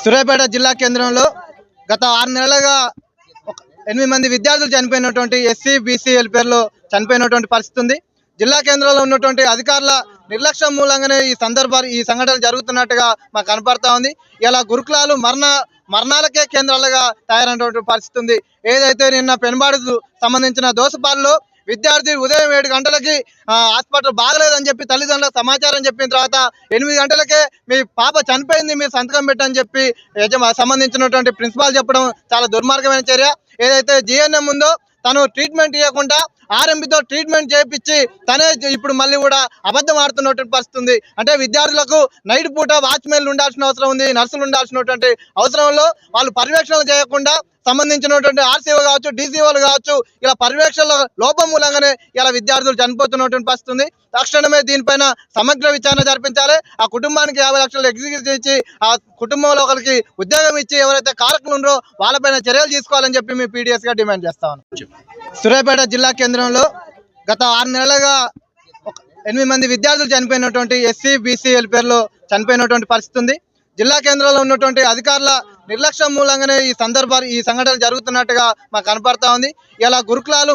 సూర్యాపేట జిల్లా కేంద్రంలో గత 6 నెలలుగా 8 మంది విద్యార్థులు చనిపోయినటువంటి ఎస్సీ బీసీ ఎల్పీఆర్లో చనిపోయినటువంటి పరిస్థితి ఉంది. జిల్లా కేంద్రంలో ఉన్నటువంటి అధికారుల నిర్లక్ష్యం మూలంగానే ఈ సంఘటనలు జరుగుతున్నట్టుగా మాకు కనపడతా ఉంది. ఇలా గురుకులాలు మరణాలకే కేంద్రాలుగా తయారైనటువంటి పరిస్థితి ఉంది. ఏదైతే నిన్న పెనుబాడుకు సంబంధించిన దోసపాల్లో విద్యార్థి ఉదయం 7 గంటలకి హాస్పిటల్ బాగలేదని చెప్పి తల్లిదండ్రులకు సమాచారం చెప్పిన తర్వాత 8 గంటలకే మీ పాప చనిపోయింది, మీరు సంతకం పెట్టని చెప్పి సంబంధించినటువంటి ప్రిన్సిపాల్ చెప్పడం చాలా దుర్మార్గమైన చర్య. ఏదైతే జిఎన్ఎం ఉందో తను ట్రీట్మెంట్ ఇవ్వకుండా ఆర్ఎంపీతో ట్రీట్మెంట్ చేయించి తనే ఇప్పుడు మళ్ళీ కూడా అబద్ధం ఆడుతున్నటువంటి పరిస్థితి ఉంది. అంటే విద్యార్థులకు నైట్ పూట వాచ్మెన్లు ఉండాల్సిన అవసరం ఉంది, నర్సులు ఉండాల్సినటువంటి అవసరంలో వాళ్ళు పర్యవేక్షణలు చేయకుండా సంబంధించినటువంటి ఆర్సీఓ కావచ్చు, డీసీఓలు కావచ్చు, ఇలా పర్యవేక్షణ లోపం మూలంగానే ఇలా విద్యార్థులు చనిపోతున్నటువంటి పరిస్థితి ఉంది. తక్షణమే దీనిపైన సమగ్ర విచారణ జరిపించాలి. ఆ కుటుంబానికి 50 లక్షలు ఎగ్జిక్యూట్ ఇచ్చి ఆ కుటుంబంలో ఒకరికి ఉద్యోగం ఇచ్చి ఎవరైతే కారకులు ఉన్నారో వాళ్ళపైన చర్యలు తీసుకోవాలని చెప్పి మేము పీడీఎస్ గా డిమాండ్ చేస్తా ఉన్నాం. సూర్యాపేట జిల్లా కేంద్రంలో గత 6 నెలలుగా 8 మంది విద్యార్థులు చనిపోయినటువంటి ఎస్సీ బీసీ ఎల్పీఆర్లో చనిపోయినటువంటి పరిస్థితి ఉంది. జిల్లా కేంద్రంలో ఉన్నటువంటి అధికారుల నిర్లక్ష్యం మూలంగానే ఈ సంఘటనలు జరుగుతున్నట్టుగా మాకు కనపడతా ఉంది. ఇలా గురుకులాలు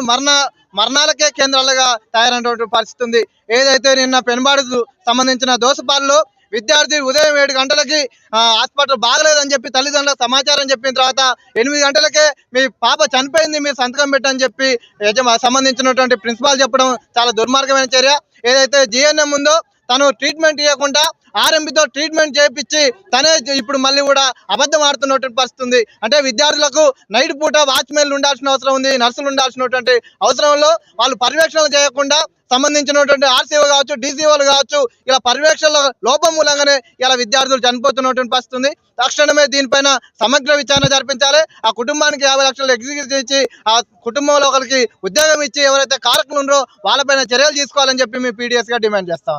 మరణాలకే కేంద్రాలుగా తయారైనటువంటి పరిస్థితి ఉంది. ఏదైతే నిన్న పెనుబాడుకు సంబంధించిన దోసపాల్లో విద్యార్థి ఉదయం 7 గంటలకి హాస్పిటల్ బాగలేదని చెప్పి తల్లిదండ్రులకు సమాచారం చెప్పిన తర్వాత 8 గంటలకే మీ పాప చనిపోయింది, మీరు సంతకం పెట్టని చెప్పి సంబంధించినటువంటి ప్రిన్సిపాల్ చెప్పడం చాలా దుర్మార్గమైన చర్య. ఏదైతే జిఎన్ఎం ఉందో తను ట్రీట్మెంట్ ఇవ్వకుండా ఆర్ఎంపీతో ట్రీట్మెంట్ చేయించి తనే ఇప్పుడు మళ్ళీ కూడా అబద్ధం ఆడుతున్నటువంటి పరిస్థితి ఉంది. అంటే విద్యార్థులకు నైట్ పూట వాచ్మెన్లు ఉండాల్సిన అవసరం ఉంది, నర్సులు ఉండాల్సినటువంటి అవసరంలో వాళ్ళు పర్యవేక్షణలు చేయకుండా సంబంధించినటువంటి ఆర్సీఓ కావచ్చు, డీసీఓలు కావచ్చు, ఇలా పర్యవేక్షణ లోపం మూలంగానే ఇలా విద్యార్థులు చనిపోతున్నటువంటి పరిస్థితి ఉంది. తక్షణమే దీనిపైన సమగ్ర విచారణ జరిపించాలి. ఆ కుటుంబానికి 50 లక్షలు ఎగ్జిక్యూట్ ఇచ్చి ఆ కుటుంబంలో ఒకరికి ఉద్యోగం ఇచ్చి ఎవరైతే కారకులు ఉన్నారో వాళ్ళపైన చర్యలు తీసుకోవాలని చెప్పి మేము పీడీఎస్ గా డిమాండ్ చేస్తా ఉన్నాం.